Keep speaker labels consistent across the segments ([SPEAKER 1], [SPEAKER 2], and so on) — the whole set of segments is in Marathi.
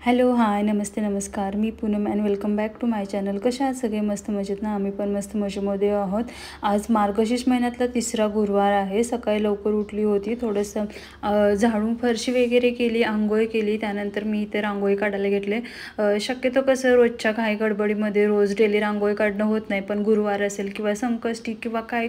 [SPEAKER 1] Hello, hi, namaste, namaskar. मी Poonam and welcome back to my channel. कशा आहात सगळे? मस्त मजेत ना? आम्ही पण मस्त मजेमध्ये आहोत. आज मार्गशीर्ष महिन्यातला तिसरा गुरुवार आहे. सकाळी लवकर उठली होती, थोडंसं झाडून फरशी वगैरे केली, आंघोळ केली. त्यानंतर मी इथे रांगोळी काढायला घेतले. शक्यतो कसं रोजच्या घाई गडबडीमध्ये रोज डेली रांगोळी काढणं होत नाही, पण गुरुवार असेल किंवा संकष्टी किंवा काही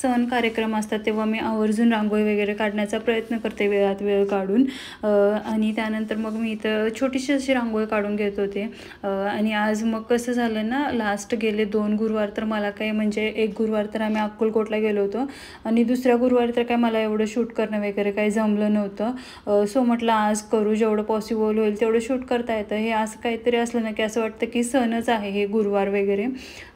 [SPEAKER 1] सण कार्यक्रम असतात तेव्हा मी आवर्जून रांगोळी वगैरे काढण्याचा प्रयत्न करते वेळात वेळ काढून. आणि त्यानंतर मग मी इथं छोटीशी अशी रांगोळी काढून घेत होते. आणि आज मग कसं झालं ना, लास्ट गेले 2 गुरुवार तर मला काही म्हणजे एक गुरुवार तर आम्ही अक्कलकोटला गेलो होतो आणि दुसऱ्या गुरुवारी तर काय मला एवढं शूट करणं वगैरे काही जमलं नव्हतं. सो म्हटलं आज करू, जेवढं पॉसिबल होईल तेवढं शूट करता येतं. हे असं काहीतरी असलं ना की असं वाटतं की सणच आहे हे गुरुवार वगैरे.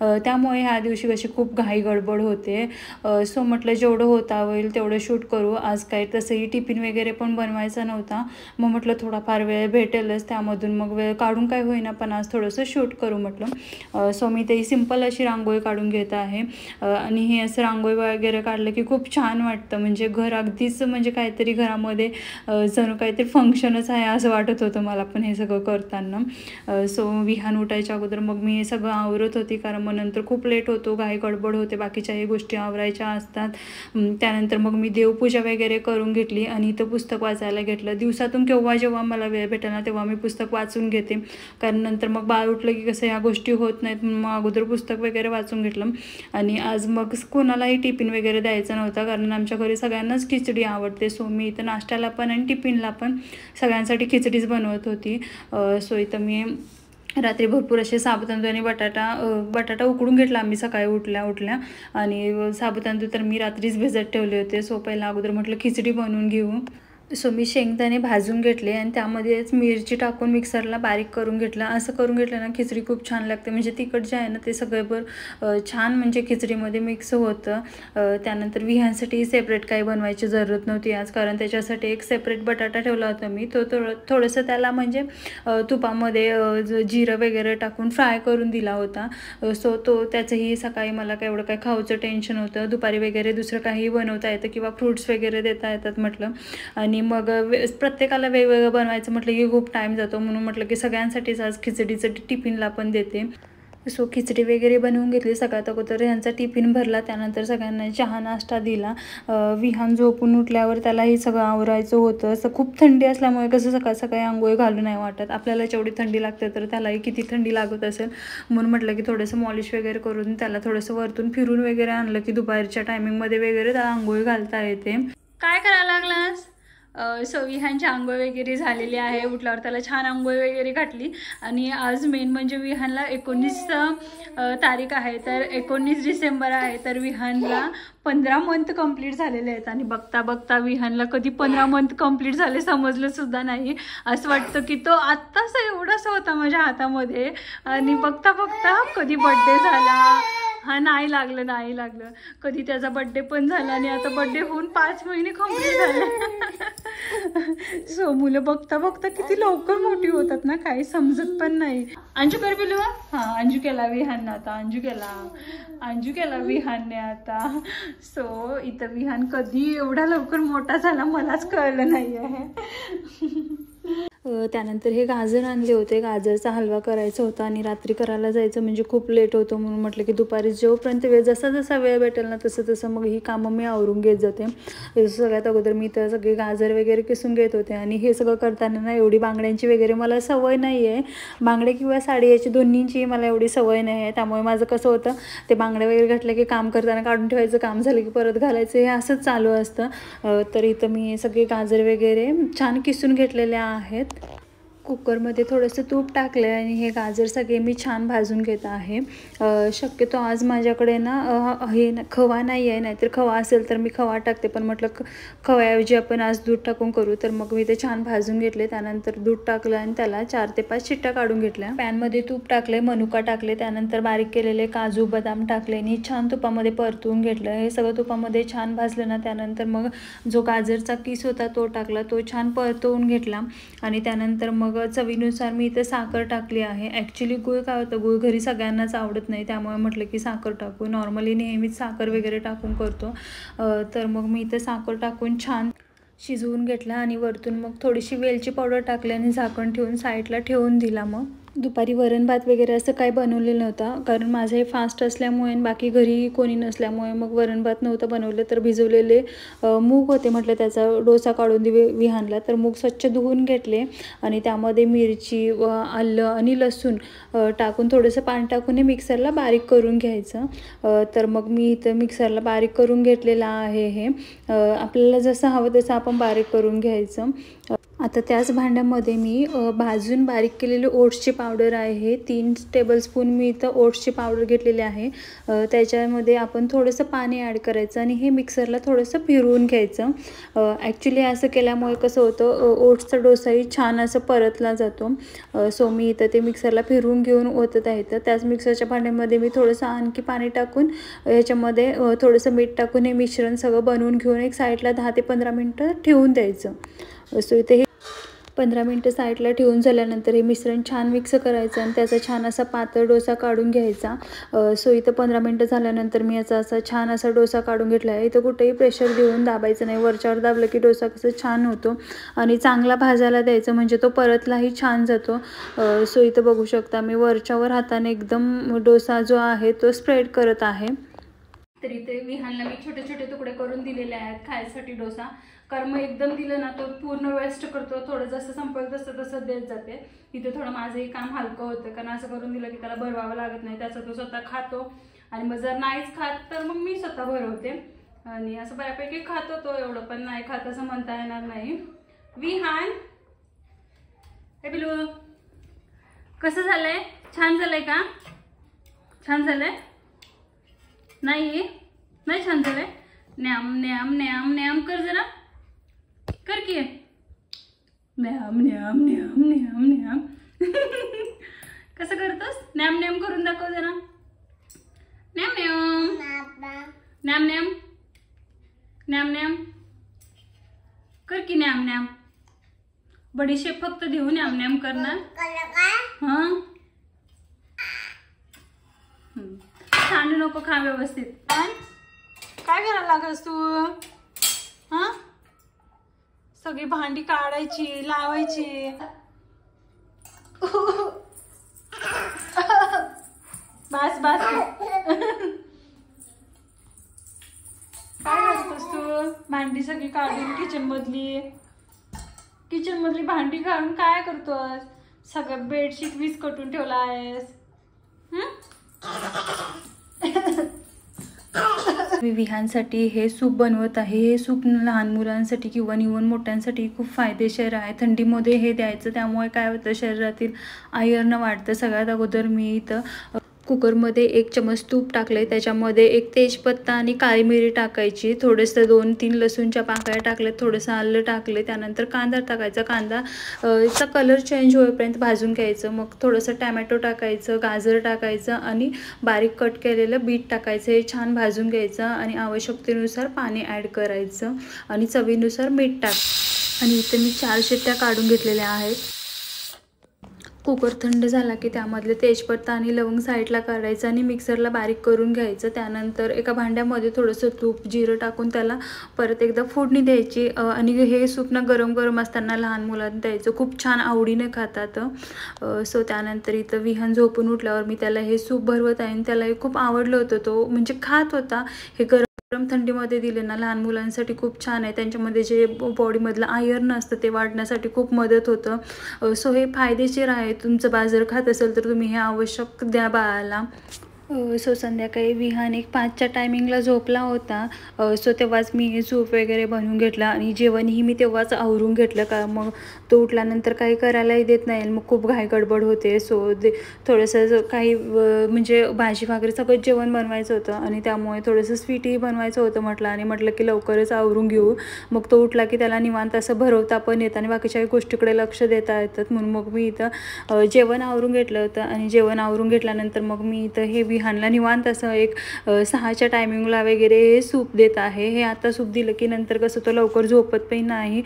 [SPEAKER 1] त्यामुळे ह्या दिवशी कशी खूप घाई गडबड होते. सो म्हटलं जेवढं होता होईल तेवढं शूट करू. आज काही तसंही टिफिन वगैरे पण बनवायचा नव्हता, मग म्हटलं थोडाफार वेळ भेटेलच, त्यामधून मग वेळ काढून काय होईना पण आज थोडंसं शूट करू म्हटलं. सो मी ते सिंपल अशी रांगोळी काढून घेत आहे. आणि हे असं रांगोळी वगैरे काढलं की खूप छान वाटतं, म्हणजे घर अगदीच म्हणजे काहीतरी घरामध्ये जणू काहीतरी फंक्शनच आहे असं वाटत होतं मला पण हे सगळं करताना. सो विहान उठायच्या अगोदर मग मी हे सगळं आवरत होती, कारण मग नंतर खूप लेट होतो, घाई गडबड होते, बाकीच्याही गोष्टी आवरायच्या असतात. त्यानंतर मग मी देवपूजा वगैरे करून घेतली आणि इथं पुस्तक वाचायला घेतलं. दिवसातून केव्हा जेव्हा मला वेळ भेटेल ना तेव्हा मी पुस्तक वाचून घेते, कारण नंतर मग बाळ उठलं की कसं ह्या गोष्टी होत नाहीत, मग अगोदर पुस्तक वगैरे वाचून घेतलं. आणि आज मग कोणालाही टिफिन वगैरे द्यायचा नव्हता, कारण आमच्या घरी सगळ्यांनाच खिचडी आवडते. सो मी इथं नाश्त्याला पण आणि टिफिनला पण सगळ्यांसाठी खिचडीच बनवत होती. सो इथं मी रात्री भरपूर असे साबुदाणा आणि बटाटा उकडून घेतला आम्ही सकाळी उठल्या आणि साबुदाणे तर मी रात्रीच भिजत ठेवले होते. सो पहिला अगोदर म्हटलं खिचडी बनवून घेऊ. सो मी शेंगदाणे भाजून घेतले आणि त्यामध्येच मिरची टाकून मिक्सरला बारीक करून घेतलं. असं करून घेतलं ना खिचडी खूप छान लागते, म्हणजे तिखट जे आहे ना ते सगळं छान म्हणजे खिचडीमध्ये मिक्स होतं. त्यानंतर विहांसाठी सेपरेट काही बनवायची जरूरत नव्हती आज, कारण त्याच्यासाठी एक सेपरेट बटाटा ठेवला होता मी. तो थोडंसं त्याला म्हणजे तुपामध्ये जिरं वगैरे टाकून फ्राय करून दिला होता. सो त्याचंही सकाळी मला काय एवढं काय खाऊचं टेन्शन होतं, दुपारी वगैरे दुसरं काही बनवता येतं किंवा फ्रूट्स वगैरे देता येतात म्हटलं. आणि मग प्रत्येकाला वेगवेगळं बनवायचं म्हटलं की खूप टाईम जातो, म्हणून म्हटलं की सगळ्यांसाठीच आज खिचडीचं टिफिनला पण देते. सो खिचडी वगैरे बनवून घेतली. सकाळत अगोदर ह्यांचा टिफिन भरला, त्यानंतर सगळ्यांना चहा नाश्ता दिला. विहान झोपून उठल्यावर त्यालाही सगळं आवरायचं होतं. असं खूप थंडी असल्यामुळे कसं सकाळ सकाळी आंघोळ घालू नाही वाटत, आपल्याला जेवढी थंडी लागते तर त्यालाही किती थंडी लागत असेल, म्हणून म्हटलं की थोडंसं मॉलिश वगैरे करून त्याला थोडंसं वरतून फिरून वगैरे आणलं की दुपारच्या टायमिंगमध्ये वगैरे त्याला आंघोळ घालता येते. काय करायला लागलास? सो विहानची आंघोळ वगैरे झालेली आहे. उठल्यावर त्याला छान आंघोळ वगैरे घातली. आणि आज मेन म्हणजे विहानला 19 तारीख आहे, तर 19 डिसेंबर आहे, तर विहानला 15 मंथ कंप्लीट झालेले आहेत. आणि बघता बघता विहानला कधी 15 मंथ कंप्लीट झाले समजलं सुद्धा नाही. असं वाटतं की तो आत्ताच एवढासा होता माझ्या हातामध्ये, आणि बघता बघता कधी बड्डे झाला. हा, नाही लागलं. कधी त्याचा बड्डे पण झाला आणि आता बड्डे होऊन 5 महिने कंप्लीट झाले. सो मुलं बघता बघता किती लवकर मोठी होतात ना, काही समजत पण नाही. अंजू कर पिलू. हा, अंजू केला विहान आता, अंजू केला विहानने आता. सो इथं विहान कधी एवढा लवकर मोठा झाला मलाच कळलं नाही आहे. त्यानंतर हे गाजर आणले होते, गाजरचा हलवा करायचा होता आणि रात्री करायला जायचं म्हणजे खूप लेट होतं, म्हणून म्हटलं की दुपारी जेवपर्यंत जसा वेळ भेटेल ना तसं मग ही कामं मी आवरून घेत जाते. सगळ्यात अगोदर मी तर सगळे गाजर वगैरे किसून घेत होते. आणि हे सगळं करताना ना एवढी बांगड्यांची वगैरे मला सवय नाही आहे, बांगडे किंवा साडी याची दोन्हींची मला एवढी सवय नाही आहे. त्यामुळे माझं कसं होतं, ते बांगडे वगैरे घातलं की काम करताना काढून ठेवायचं, काम झालं की परत घालायचं, हे असंच चालू असतं. तर इथं मी सगळे गाजर वगैरे छान किसून घेतलेले आहेत. कुकरमध्ये थोडंसं तूप टाकलं आणि हे गाजर सगळे मी छान भाजून घेत आहे. शक्यतो आज माझ्याकडे ना खवा नाही आहे, नाहीतर खवा असेल तर मी खवा टाकते, पण म्हटलं खव्याऐवजी आपण आज दूध टाकून करू, तर मग मी ते छान भाजून घेतले. त्यानंतर दूध टाकलं आणि त्याला 4 ते 5 शिट्ट्या काढून घेतल्या. पॅनमध्ये तूप टाकले, मनुका टाकले, त्यानंतर बारीक केलेले काजू बदाम टाकले आणि छान तुपामध्ये परतवून घेतलं. हे सगळं तुपामध्ये छान भाजलं ना, त्यानंतर मग जो गाजरचा किस होता तो टाकला, तो छान परतवून घेतला. आणि त्यानंतर मग चवीनुसार मी इथे साखर टाकली आहे. ॲक्च्युली गूळ काय होतं, गूळ घरी सगळ्यांनाच आवडत नाही, त्यामुळे म्हटलं की साखर टाकू. नॉर्मली नेहमीच साखर वगैरे टाकून करतो, तर मग मी इथे साखर टाकून छान शिजवून घेतला आणि वरतून मग थोडीशी वेलची पावडर टाकली आणि झाकण ठेवून साईडला ठेवून दिला. मग दुपारी वरण भात वगैरे असं काही बनवलेलं नव्हतं, कारण माझं हे फास्ट असल्यामुळे आणि बाकी घरी कोणी नसल्यामुळे मग वरण भात नव्हतं बनवलं. तर भिजवलेले मूग होते, म्हटलं त्याचा डोसा काढून विहानला. तर मूग स्वच्छ धुवून घेतले आणि त्यामध्ये मिरची व आलं आणि लसूण टाकून थोडंसं पाणी टाकून हे मिक्सरला बारीक करून घ्यायचं. तर मग मी इथं मिक्सरला बारीक करून घेतलेलं आहे. हे आपल्याला जसं हवं तसं आपण बारीक करून घ्यायचं. आता त्याच भांड्यामध्ये मी भाजून बारीक केलेली ओट्सची पावडर आहे, 3 टेबलस्पून मी इथं ओट्सची पावडर घेतलेली आहे. त्याच्यामध्ये आपण थोडंसं पाणी ॲड करायचं आणि हे मिक्सरला थोडंसं फिरवून घ्यायचं. ॲक्च्युली असं केल्यामुळे कसं होतं, ओट्सचा डोसाही छान असं परतला जातो. सो मी इथं ते मिक्सरला फिरवून घेऊन ओतत आहे. तर त्याच मिक्सरच्या भांड्यामध्ये मी थोडंसं आणखी पाणी टाकून याच्यामध्ये थोडंसं मीठ टाकून हे मिश्रण सगळं बनवून घेऊन एक साईडला 10 ते 15 मिनटं ठेवून द्यायचं. सो इथे हे 15 मिनटं साईडला ठेवून झाल्यानंतर हे मिश्रण छान मिक्स करायचं आणि त्याचा छान असा पातळ डोसा काढून घ्यायचा. सो इथं 15 मिनटं झाल्यानंतर मी याचा असा छान असा डोसा काढून घेतला आहे. इथं कुठेही प्रेशर देऊन दाबायचं नाही, वरच्यावर दाबलं की डोसा कसं छान होतो आणि चांगला भाजायला द्यायचं, म्हणजे तो परतलाही छान जातो. सो इथं बघू शकता मी वरच्यावर हाताने एकदम डोसा जो आहे तो स्प्रेड करत आहे. तर इथे विहानला मी छोटे छोटे तुकडे करून दिलेले आहेत खायसाठी डोसा, कारण मग एकदम दिलं ना तो पूर्ण वेस्ट करतो, थोडं जसं संपलं तसं तसं देत जाते. इथे थोडं माझंही काम हलकं होतं, कारण असं करून दिलं की त्याला भरवावं लागत नाही, त्याचा तो स्वतः खातो. आणि मग जर नाहीच खात तर मग मी स्वतः भरवते. आणि असं बऱ्यापैकी खातो तो, एवढं पण नाही खात असं म्हणता येणार नाही. विहान हे बिलू कसं झालंय? छान झालंय का? छान झालंय? नाही नाही छान झालंय? न्याम न्याम न्याम न्याम कर, जरा कर की न्याम न्याम न्याम न्याम न्याम. कसं करतोस? न्याम न्याम करून दाखव जरा. न्याम न्याम न्याम न्याम न्याम न्याम कर की न्याम न्याम. बडीशेप फक्त देऊ, न्याम न्याम करणार. हां सांडू नको, खा व्यवस्थित. काय करायला लागस तू? हां सगळी भांडी काढायची, लावायची. बस बस. काय करतोस तू? भांडी सगळी काढून किचन मधली भांडी काढून काय करतोस? सगळं बेडशीट विस्कटून ठेवला आहेस. मी विहानसाठी हे सूप बनवत आहे. हे सूप लहान मुलांसाठी किंवा निवून मोठ्यांसाठी खूप फायदेशीर आहे. थंडीमध्ये हे द्यायचं, त्यामुळे काय होतं शरीरातील आयर्न वाढतं. सगळ्यात अगोदर मी इथं कुकरमध्ये 1 चमच तूप टाकले, त्याच्यामध्ये 1 तेजपत्ता आणि काळी मिरी टाकायची, थोडंसं 2-3 लसूणच्या पाकळ्या टाकल्या, थोडंसं आलं टाकले, त्यानंतर कांदा टाकायचा. कांदाचा कलर चेंज होईपर्यंत भाजून घ्यायचं. मग थोडंसं टॅमॅटो टाकायचं, गाजर टाकायचं आणि बारीक कट केलेलं बीट टाकायचं. हे छान भाजून घ्यायचं आणि आवश्यकतेनुसार पाणी ॲड करायचं आणि चवीनुसार मीठ टाक. आणि इथे मी 4 शिट्ट्या काढून घेतलेल्या आहेत. कुकर थंड झाला की त्यामधले तेजपत्ता आणि लवंग साईडला काढायचं आणि मिक्सरला बारीक करून घ्यायचं. त्यानंतर एका भांड्यामध्ये थोडंसं तूप जिरं टाकून त्याला परत एकदा फोडणी द्यायची आणि हे सूप ना गरम गरम असताना लहान मुलांना द्यायचं, खूप छान आवडीने खातात. सो त्यानंतर इथं विहान झोपून उठल्यावर मी त्याला हे सूप भरवत आहे आणि त्याला खूप आवडलं होतं. तो म्हणजे खात होता. हे गरम थंडीमध्ये दिले ना लहान मुलांसाठी खूप छान आहे. त्यांच्यामध्ये जे बॉडीमधलं आयर्न असतं ते वाढण्यासाठी खूप मदत होतं. सो हे फायदेशीर आहे. तुमचं बाजार खात असेल तर तुम्ही हे आवश्यक द्या बाळाला. सो संध्याकाळी विहान 5च्या टायमिंगला झोपला होता. सो तेव्हाच मी हे सूप वगैरे बनवून घेतलं आणि जेवणही मी तेव्हाच आवरून घेतलं, का मग तो उठल्यानंतर काही करायलाही देत नाही, मग खूप घाई गडबड होते. सो थोडंसं काही म्हणजे भाजी वगैरे सगळं जेवण बनवायचं होतं आणि त्यामुळे थोडंसं स्वीटही बनवायचं होतं म्हटलं की लवकरच आवरून घेऊ. मग तो उठला की त्याला निवांत असं भरवता पण येतं आणि बाकीच्या गोष्टीकडे लक्ष देता येतात. म्हणून मग मी इथं जेवण आवरून घेतलं होतं आणि जेवण आवरून घेतल्यानंतर मग मी इथं हे विहानला निवांत असं एक 6च्या टायमिंगला वगैरे हे सूप देत आहे. हे आता सूप दिलं की नंतर कसं तो लवकर झोपत पण नाही,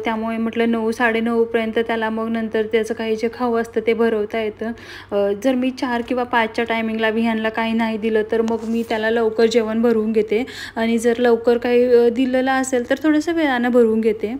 [SPEAKER 1] त्यामुळे म्हटलं 9 9:30पर्यंत त्याला मग नंतर त्याचं काही जे खाऊ असतं ते भरवता येतं. जर मी 4 किंवा 5च्या टायमिंगला विहानला काही नाही दिलं तर मग मी त्याला लवकर जेवण भरवून घेते आणि जर लवकर काही दिलेलं असेल तर थोडंसं वेळानं भरवून घेते.